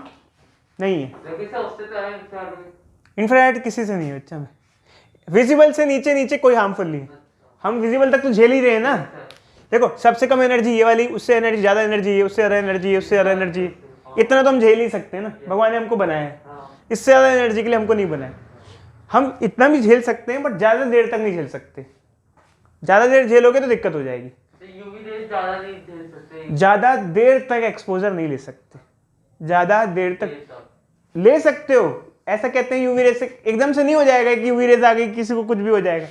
नहीं है। इंफ्रारेड किसी से नहीं है बच्चा में। विजिबल से नीचे कोई हार्मफुल नहीं है। हम विजिबल तक तो झेल ही रहे हैं ना। देखो, सबसे कम एनर्जी ये वाली, उससे एनर्जी ज़्यादा एनर्जी है, उससे ज़्यादा एनर्जी है, उससे ज़्यादा एनर्जी है। इतना तो हम झेल ही सकते हैं ना, भगवान ने हमको बनाया है। इससे ज़्यादा एनर्जी के लिए हमको नहीं बनाया। हम इतना भी झेल सकते हैं बट ज़्यादा देर तक नहीं झेल सकते। ज़्यादा देर झेलोगे तो दिक्कत हो जाएगी। ज़्यादा देर तक एक्सपोजर नहीं ले सकते। ज़्यादा देर तक ले सकते हो, ऐसा कहते हैं यूवी रेस से एकदम से नहीं हो जाएगा कि यूवी रेस आ गई किसी को कुछ भी हो जाएगा।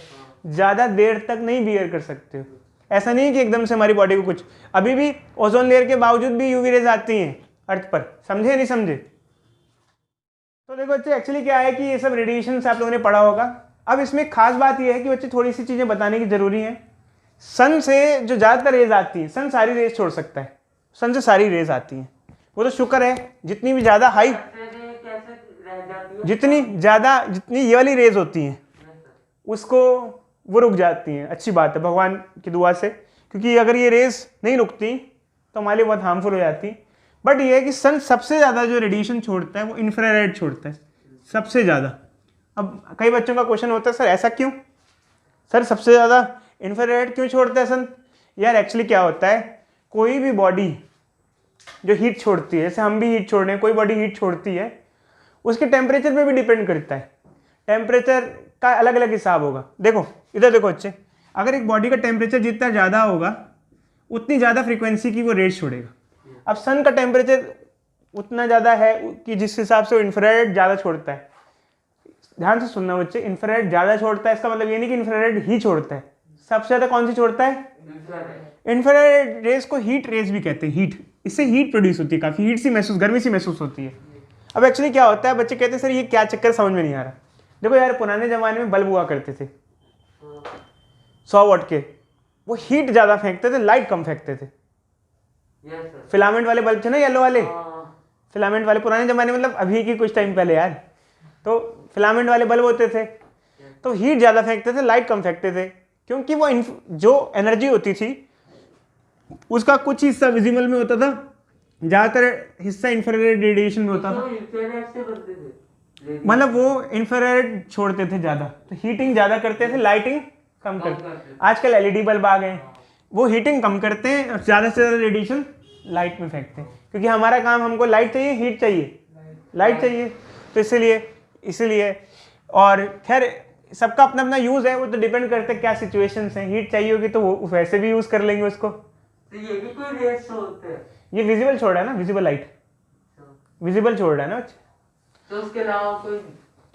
ज़्यादा देर तक नहीं बियर कर सकते हो। ऐसा नहीं है कि एकदम से हमारी बॉडी को कुछ, अभी भी ओजोन लेयर के बावजूद भी यूवी रेस आती हैं अर्थ पर, समझे नहीं समझे? तो देखो बच्चे, एक्चुअली क्या है कि ये सब रेडिएशन से आप लोगों ने पढ़ा होगा। अब इसमें खास बात ये है कि बच्चे थोड़ी सी चीज़ें बताने की जरूरी है। सन से जो ज़्यादातर रेज आती हैं, सन सारी रेज छोड़ सकता है, सन से सारी रेज आती हैं, वो तो शुक्र है। जितनी भी ज़्यादा हाई, जितनी ये वाली रेज होती हैं उसको वो रुक जाती हैं। अच्छी बात है भगवान की दुआ से, क्योंकि अगर ये रेज नहीं रुकती तो हमारे लिए बहुत हार्मफुल हो जाती। बट ये है कि सन सबसे ज़्यादा जो रेडिएशन छोड़ता है वो इंफ्रारेड छोड़ता है सबसे ज़्यादा। अब कई बच्चों का क्वेश्चन होता है, सर ऐसा क्यों, सर सबसे ज़्यादा इंफ्रारेड क्यों छोड़ता है सन? यार एक्चुअली क्या होता है, कोई भी बॉडी जो हीट छोड़ती है, जैसे हम भी हीट छोड़ रहे हैं, कोई बॉडी हीट छोड़ती है, उसके टेम्परेचर पे भी डिपेंड करता है। टेम्परेचर का अलग अलग हिसाब होगा। देखो इधर देखो बच्चे, अगर एक बॉडी का टेम्परेचर जितना ज़्यादा होगा उतनी ज़्यादा फ्रीक्वेंसी की वो रेज छोड़ेगा। अब सन का टेम्परेचर उतना ज़्यादा है कि जिस हिसाब से वो इंफ्रारेड ज़्यादा छोड़ता है। ध्यान से सुनना बच्चे, इंफ्रारेड ज़्यादा छोड़ता है इसका मतलब ये नहीं कि इंफ्रारेड ही छोड़ता है। सबसे ज़्यादा कौन सी छोड़ता है? इंफ्रारेड रेज को हीट रेज भी कहते हैं। हीट, इससे हीट प्रोड्यूस होती है, काफ़ी हीट सी महसूस, गर्मी सी महसूस होती है। अब एक्चुअली क्या होता है, बच्चे कहते हैं सर ये क्या चक्कर, समझ में नहीं आ रहा। देखो यार, पुराने ज़माने में बल्ब हुआ करते थे 100 वाट के, वो हीट ज़्यादा फेंकते थे, लाइट कम फेंकते थे। फिलामेंट वाले बल्ब थे ना, येलो वाले, फिलामेंट वाले पुराने ज़माने, मतलब अभी की कुछ टाइम पहले यार, तो फिलामेंट वाले बल्ब होते थे, तो हीट ज़्यादा फेंकते थे, लाइट कम फेंकते थे, क्योंकि वो जो एनर्जी होती थी उसका कुछ हिस्सा विजिबल में होता था, ज़्यादातर हिस्सा इंफ्रारेड रेडिएशन में होता था। मतलब वो इंफ्रारेड छोड़ते थे ज़्यादा, तो हीटिंग ज़्यादा करते थे, लाइटिंग कम करते। आजकल एलईडी बल्ब आ गए, वो हीटिंग कम करते हैं और ज़्यादा से ज़्यादा रेडिएशन लाइट में फेंकते हैं, क्योंकि हमारा काम, हमको लाइट चाहिए, हीट चाहिए, लाइट चाहिए, तो इसीलिए। और खैर सबका अपना अपना यूज़ है, वो तो डिपेंड करते हैं क्या सिचुएशंस हैं। हीट चाहिए होगी तो वो वैसे भी यूज़ कर लेंगे उसको। तो ये भी कोई रेस होता है? ये विजिबल छोड़ रहा है ना, विजिबल लाइट, विजिबल छोड़ रहा है ना बच्चे। तो उसके अलावा कोई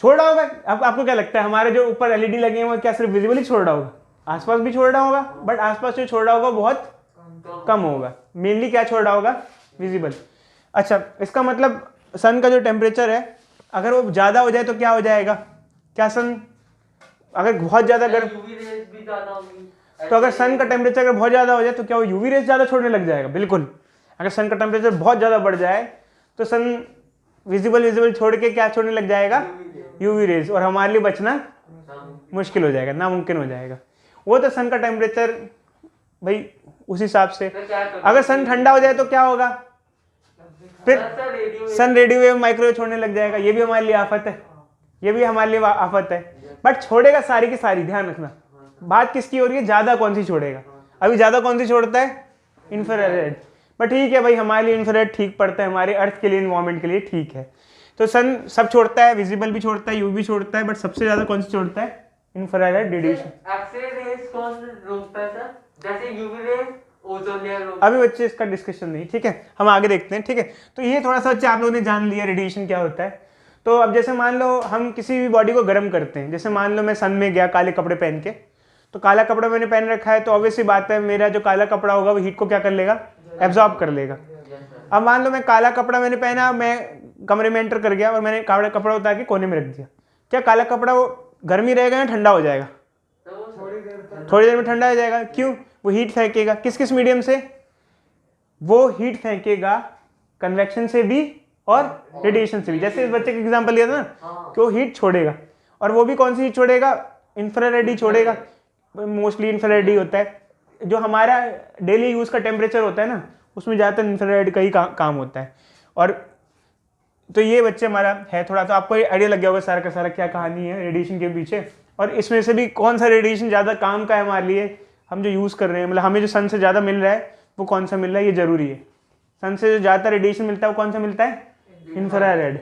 छोड़ रहा होगा। अब आपको क्या लगता है, हमारे जो ऊपर एलईडी लगे हैं वो क्या सिर्फ विजिबल ही छोड़ रहा होगा? आसपास भी छोड़ रहा होगा, बट आसपास जो छोड़ रहा होगा बहुत कम होगा। मेनली क्या छोड़ रहा होगा? विजिबल। अच्छा, इसका मतलब सन का जो टेम्परेचर है, अगर वो ज़्यादा हो जाए तो क्या हो जाएगा? क्या सन अगर बहुत ज़्यादा गर्म, यूवी रेस भी ज्यादा होगी, तो अगर सन का टेम्परेचर अगर बहुत ज़्यादा हो जाए तो क्या वो यूवी रेस ज़्यादा छोड़ने लग जाएगा? बिल्कुल। अगर सन का टेम्परेचर बहुत ज़्यादा बढ़ जाए तो सन विजिबल छोड़ के क्या छोड़ने लग जाएगा? यूवी रेस, और हमारे लिए बचना मुश्किल हो जाएगा, नामुमकिन हो जाएगा। वो तो सन का टेम्परेचर भाई उस हिसाब से। अगर सन ठंडा हो जाए तो क्या होगा? फिर सन रेडियो वेव, माइक्रोवेव छोड़ने लग जाएगा। ये भी हमारे लिए आफत है, ये भी हमारे लिए आफत है। बट छोड़ेगा सारी की सारी, ध्यान रखना। बात किसकी हो रही है? ज़्यादा कौन सी छोड़ेगा? अभी ज़्यादा कौन सी छोड़ता है? इंफ्रारेड। बट ठीक है भाई, हमारे लिए इंफ्रारेड ठीक पड़ता है, हमारे अर्थ के लिए, इन्वायरमेंट के लिए ठीक है। तो सन सब छोड़ता है, विजिबल भी छोड़ता है, यूवी भी छोड़ता है, बट सबसे ज़्यादा कौन सी छोड़ता है? Infrared radiation. एक्स-रे रेज कौन रोकता है सर? जैसे यूवी रेज ओजोन लेयर रोकता है। अभी बच्चे इसका डिस्कशन नहीं, ठीक है, हम आगे देखते हैं, ठीक है। तो ये थोड़ा सा बच्चे आप लोगों ने जान लिया रेडिएशन क्या होता है। तो अब जैसे मान लो हम किसी भी बॉडी को गर्म करते हैं, जैसे मान लो मैं सन में गया काले कपड़े पहन के, तो काला कपड़ा मैंने पहन रखा है, तो ऑब्वियसली बात है मेरा जो काला कपड़ा होगा वो हीट को क्या कर लेगा? एब्जॉर्ब कर लेगा। अब मान लो मैं काला कपड़ा मैंने पहना, मैं कमरे में एंटर कर गया और मैंने काला कपड़ा उतार के कोने में रख दिया, क्या काला कपड़ा वो गर्मी रहेगा या ठंडा हो जाएगा? थोड़ी देर में ठंडा हो जाएगा। क्यों? वो हीट फेंकेगा। किस किस मीडियम से? वो हीट फेंकेगा कन्वेक्शन से भी और रेडिएशन से भी। जैसे इस बच्चे का एग्जांपल लिया था ना कि वो हीट छोड़ेगा, और वो भी कौन सी हीट छोड़ेगा? इंफ्रारेड ही छोड़ेगा। मोस्टली इंफ्रारेड ही होता है। जो हमारा डेली यूज़ का टेम्परेचर होता है ना, उसमें ज़्यादातर इंफ्रारेड का ही काम होता है। और तो ये बच्चे हमारा है थोड़ा, तो आपको आइडिया लग गया होगा सारा का सारा क्या कहानी है रेडिएशन के पीछे। और इसमें से भी कौन सा रेडिएशन ज़्यादा काम का है हमारे लिए, हम जो यूज़ कर रहे हैं, मतलब हमें जो सन से ज़्यादा मिल रहा है वो कौन सा मिल रहा है, ये ज़रूरी है। सन से जो ज़्यादा रेडिएशन मिलता है वो कौन सा मिलता है? इंफ्रारेड।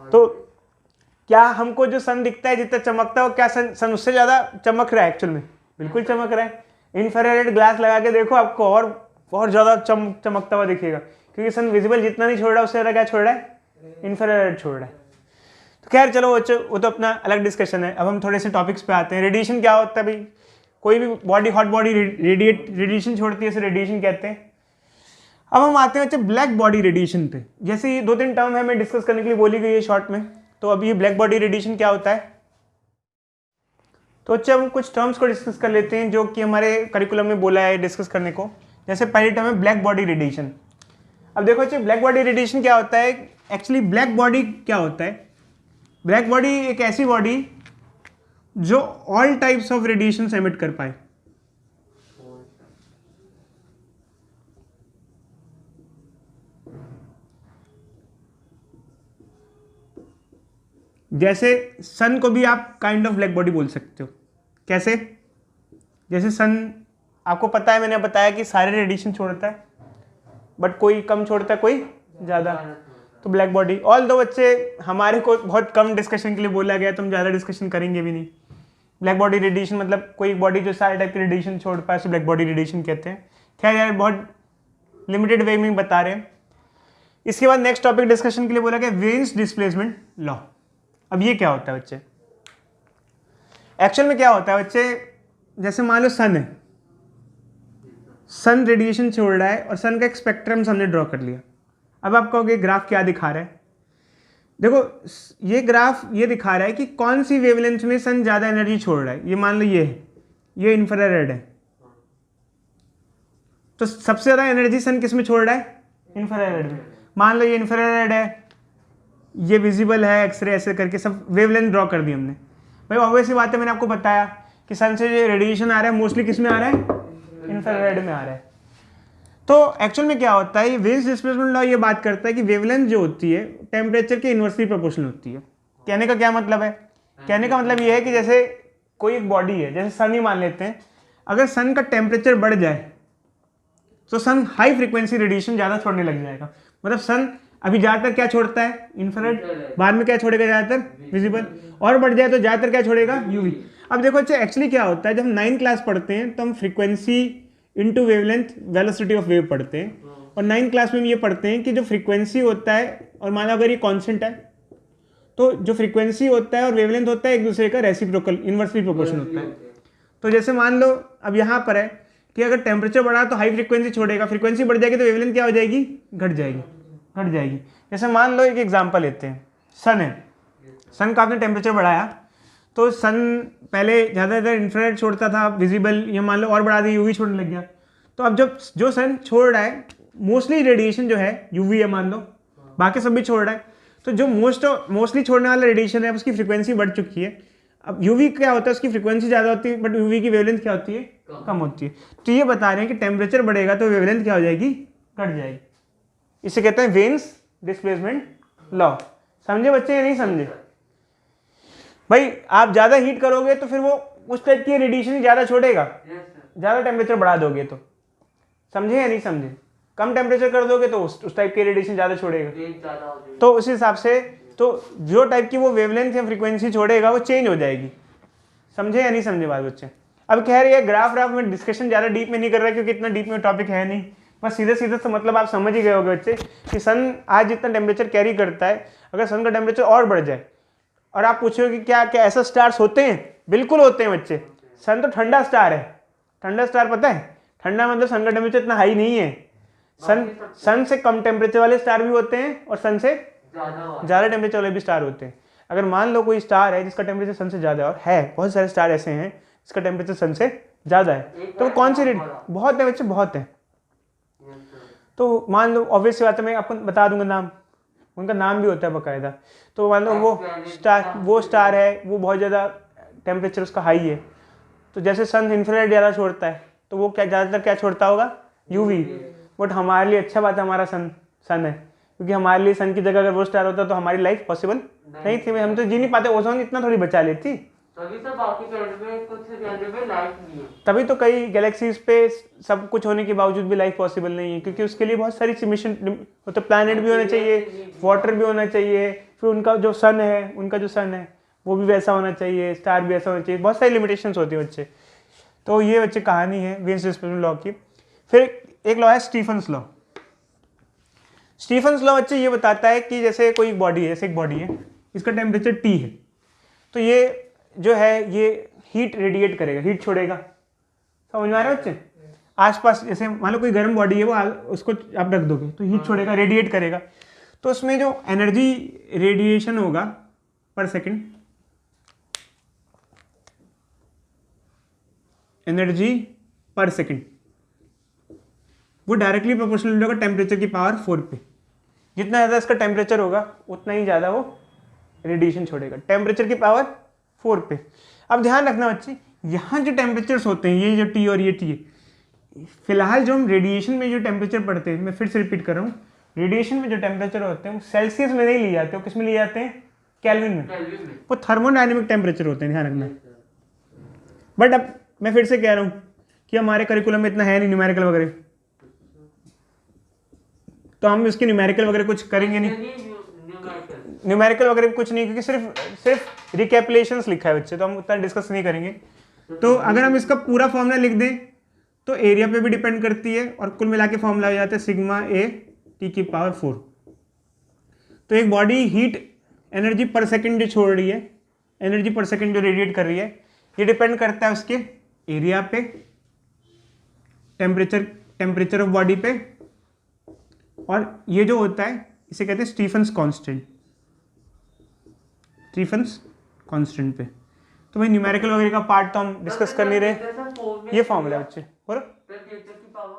तो क्या हमको जो सन दिखता है जितना चमकता है, वो क्या सन उससे ज़्यादा चमक रहा है? एक्चुअल में बिल्कुल चमक रहा है। इंफ्रारेड ग्लास लगा के देखो, आपको और ज़्यादा चमकता हुआ दिखेगा, क्योंकि सन विजिबल जितना नहीं छोड़ रहा है उससे ज़्यादा क्या छोड़ रहा है? इंफ्रारेड छोड़ रहा है। तो खैर चलो वो तो अपना अलग डिस्कशन है। अब हम थोड़े से टॉपिक्स पे आते हैं। रेडिएशन क्या होता है भाई? कोई भी बॉडी, हॉट बॉडी रेडिएशन छोड़ती है, इसे रेडिएशन कहते हैं। अब हम आते हैं बच्चे ब्लैक बॉडी रेडिएशन पे। जैसे ये 2-3 टर्म है मैं डिस्कस करने के लिए बोली गई है शॉर्ट में। तो अभी ये ब्लैक बॉडी रेडिएशन क्या होता है? तो अच्छा हम कुछ टर्म्स को डिस्कस कर लेते हैं जो कि हमारे करिकुलम में बोला है डिस्कस करने को। जैसे पहली टर्म है ब्लैक बॉडी रेडिएशन। अब देखो अच्छा ब्लैक बॉडी रेडिएशन क्या होता है? एक्चुअली ब्लैक बॉडी क्या होता है? ब्लैक बॉडी एक ऐसी बॉडी जो all types of radiation emit कर पाए। जैसे सन को भी आप काइंड ऑफ ब्लैक बॉडी बोल सकते हो। कैसे? जैसे सन आपको पता है, मैंने बताया कि सारे रेडिएशन छोड़ता है, बट कोई कम छोड़ता है, कोई ज़्यादा, तो ब्लैक बॉडी। ऑल दो बच्चे हमारे को बहुत कम डिस्कशन के लिए बोला गया, तो हम ज़्यादा डिस्कशन करेंगे भी नहीं। ब्लैक बॉडी रेडिएशन मतलब कोई बॉडी जो सारे टाइप के रेडिएशन छोड़ पाए, उसे ब्लैक बॉडी रेडिएशन कहते हैं। खैर यार बहुत लिमिटेड वे में बता रहे हैं। इसके बाद नेक्स्ट टॉपिक डिस्कशन के लिए बोला गया वेन्स डिस्प्लेसमेंट लॉ। अब ये क्या होता है बच्चे? एक्चुअल में क्या होता है बच्चे? जैसे मान लो सन है, सन रेडिएशन छोड़ रहा है और सन का एक स्पेक्ट्रम हमने ड्रॉ कर लिया। अब आप कहोगे ग्राफ क्या दिखा रहा है? देखो ये ग्राफ ये दिखा रहा है कि कौन सी वेवलेंथ में सन ज़्यादा एनर्जी छोड़ रहा है। ये मान लो ये है, ये इंफ्रारेड है, तो सबसे ज़्यादा एनर्जी सन किस में छोड़ रहा है? इंफ्रारेड में। मान लो ये इंफ्रारेड है, ये विजिबल है, एक्सरे, ऐसे करके सब वेवलेंथ ड्रॉ कर दी हमने। भाई ऑब्वियसली बात है, मैंने आपको बताया कि सन से जो रेडिएशन आ रहा है मोस्टली किस में आ रहा है? इंफ्रारेड में आ रहा है। तो एक्चुअल में क्या होता है, वेन्स डिस्प्लेसमेंट लॉ ये बात करता है कि वेवलेंथ जो होती है टेम्परेचर के इन्वर्सली प्रोपोर्शनल होती है। कहने का क्या मतलब है? कहने का मतलब ये है कि जैसे कोई एक बॉडी है, जैसे सन ही मान लेते हैं, अगर सन का टेम्परेचर बढ़ जाए तो सन हाई फ्रिक्वेंसी रेडिएशन ज़्यादा छोड़ने लग जाएगा। मतलब सन अभी ज़्यादातर क्या छोड़ता है? इंफ्रारेड। बाद में क्या छोड़ेगा? ज़्यादातर विजिबल। और बढ़ जाए तो ज़्यादातर क्या छोड़ेगा? यूवी। अब देखो अच्छा एक्चुअली क्या होता है, जब हम 9th क्लास पढ़ते हैं तो हम frequency into wavelength velocity of wave पढ़ते हैं, और 9th क्लास में हम ये पढ़ते हैं कि जो फ्रीक्वेंसी होता है, और माना अगर ये कांस्टेंट है, तो जो फ्रीक्वेंसी होता है और वेवलेंथ होता है एक दूसरे का रेसिप्रोकल इन्वर्सली प्रोपोर्शनल होता है। तो जैसे मान लो अब यहाँ पर है कि अगर टेम्परेचर बढ़ा तो हाई फ्रीक्वेंसी छोड़ेगा, फ्रीक्वेंसी बढ़ जाएगी तो वेवलेंथ क्या हो जाएगी? घट जाएगी, घट जाएगी। जैसे मान लो एक एग्जांपल लेते हैं, सन है, सन का आपने टेम्परेचर बढ़ाया तो सन पहले ज़्यादातर इंफ्रारेड छोड़ता था, विजिबल ये मान लो और बढ़ा दिया, यूवी छोड़ने लग गया। तो अब जब जो सन छोड़ रहा है मोस्टली रेडिएशन जो है यूवी है मान लो, बाकी सब भी छोड़ रहा है, तो जो मोस्टली छोड़ने वाला रेडिएशन है उसकी फ्रीक्वेंसी बढ़ चुकी है। अब यूवी क्या होता है, उसकी फ्रीक्वेंसी ज़्यादा होती है, बट यूवी की वेवलेंथ क्या होती है? कम होती है। तो ये बता रहे हैं कि टेम्परेचर बढ़ेगा तो वेवलेंथ क्या हो जाएगी? घट जाएगी। इसे कहते हैं वेन्स डिस्प्लेसमेंट लॉ। समझे बच्चे या नहीं समझे? भाई आप ज़्यादा हीट करोगे तो फिर वो उस टाइप की रेडिएशन ज़्यादा छोड़ेगा, ज़्यादा टेम्परेचर बढ़ा दोगे तो, समझे या नहीं समझे? कम टेम्परेचर कर दोगे तो उस टाइप की रेडिएशन ज़्यादा छोड़ेगा, रेंज ज़्यादा हो जाएगी। तो उस हिसाब से तो जो टाइप की वो वेवलेंथ या फ्रीक्वेंसी छोड़ेगा वो चेंज हो जाएगी। समझे या नहीं समझे बात बच्चे? अब खैर ये ग्राफ में डिस्कशन ज़्यादा डीप में नहीं कर रहा है क्योंकि इतना डीप में टॉपिक है नहीं, बस सीधे सीधे तो मतलब आप समझ ही गए होगे बच्चे कि सन आज जितना टेम्परेचर कैरी करता है, अगर सन का टेम्परेचर और बढ़ जाए और आप पूछोगे कि क्या क्या ऐसा स्टार्स होते हैं? बिल्कुल होते हैं बच्चे। सन तो ठंडा स्टार है, ठंडा स्टार पता है, ठंडा मतलब सन का टेम्परेचर इतना हाई नहीं है। सन से कम टेम्परेचर वाले स्टार भी होते हैं और सन से ज़्यादा टेम्परेचर वाले भी स्टार होते हैं। अगर मान लो कोई स्टार है जिसका टेम्परेचर सन से ज़्यादा है, और है बहुत सारे स्टार ऐसे हैं जिसका टेम्परेचर सन से ज़्यादा है, तो कौन सी रेट? बहुत है बच्चे, बहुत है। तो मान लो ऑब्वियस सी बात है, मैं आपको बता दूंगा नाम, उनका नाम भी होता है बाकायदा। तो मान लो वो स्टार है, वो बहुत ज़्यादा टेम्परेचर उसका हाई है, तो जैसे सन इंफ्रारेड ज़्यादा छोड़ता है तो वो क्या ज़्यादातर क्या छोड़ता होगा? यूवी। बट हमारे लिए अच्छा बात है हमारा सन है, क्योंकि हमारे लिए सन की जगह अगर वो स्टार होता तो हमारी लाइफ पॉसिबल नहीं थी, हम तो जी नहीं पाते, ओजोन इतना थोड़ी बचा लेती। तभी तो बाकी प्लैनेट में कुछ प्लैनेट में लाइफ नहीं है, तभी तो कई गैलेक्सीज पे सब कुछ होने के बावजूद भी लाइफ पॉसिबल नहीं है, क्योंकि उसके लिए बहुत सारी मिशन, तो प्लैनेट भी होना चाहिए, वाटर भी होना चाहिए, फिर उनका जो सन है वो भी वैसा होना चाहिए, स्टार भी ऐसा होना चाहिए, बहुत सारी लिमिटेशंस होती है बच्चे। तो ये बच्चे कहानी है वीन्स डिस्प्लेसमेंट लॉ की। फिर एक लॉ है स्टीफन्स लॉ। स्टीफन्स लॉ बच्चे ये बताता है कि जैसे कोई बॉडी है, जैसे एक बॉडी है, इसका टेम्परेचर T है, तो ये जो है ये हीट रेडिएट करेगा, हीट छोड़ेगा। समझ में आ रहा है बच्चे? आसपास जैसे मान लो कोई गर्म बॉडी है, वो उसको आप रख दोगे तो हीट छोड़ेगा, रेडिएट करेगा, तो उसमें जो एनर्जी रेडिएशन होगा पर सेकेंड, एनर्जी पर सेकेंड, वो डायरेक्टली प्रोपोर्शनल होगा टेम्परेचर की पावर 4 पे। जितना ज़्यादा इसका टेम्परेचर होगा उतना ही ज़्यादा वो रेडिएशन छोड़ेगा, टेम्परेचर की पावर 4 पे। अब ध्यान रखना बच्चे, यहाँ जो टेम्परेचर्स होते हैं, ये जो T और ये T है, फिलहाल जो हम रेडिएशन में जो टेम्परेचर पढ़ते हैं, मैं फिर से रिपीट कर रहा हूँ, रेडिएशन में जो टेम्परेचर होते हैं वो सेल्सियस में नहीं लिए जाते, वो किस में लिए जाते हैं? केल्विन में। वो थर्मोडायनेमिक टेम्परेचर होते हैं, ध्यान रखना। बट अब मैं फिर से कह रहा हूँ कि हमारे करिकुलम में इतना है नहीं न्यूमेरिकल वगैरह, तो हम इसके न्यूमेरिकल वगैरह कुछ करेंगे नहीं, न्यूमेरिकल वगैरह कुछ नहीं, क्योंकि सिर्फ रिकैपुलेशंस लिखा है बच्चे, तो हम उतना डिस्कस नहीं करेंगे। तो अगर हम इसका पूरा फॉर्मूला लिख दें तो एरिया पे भी डिपेंड करती है, और कुल मिला के फॉर्मूला हो जाता है सिग्मा ए टी की पावर 4। तो एक बॉडी हीट एनर्जी पर सेकेंड जो छोड़ रही है, एनर्जी पर सेकेंड जो रेडिएट कर रही है, ये डिपेंड करता है उसके एरिया पे, टेम्परेचर ऑफ बॉडी पे, और ये जो होता है इसे कहते हैं स्टीफन्स कांस्टेंट पे। तो भाई न्यूमेरिकल वगैरह का पार्ट तो हम डिस्कस कर नहीं रहे, ये फॉर्मूला बच्चे, और टेम्परेचर की पावर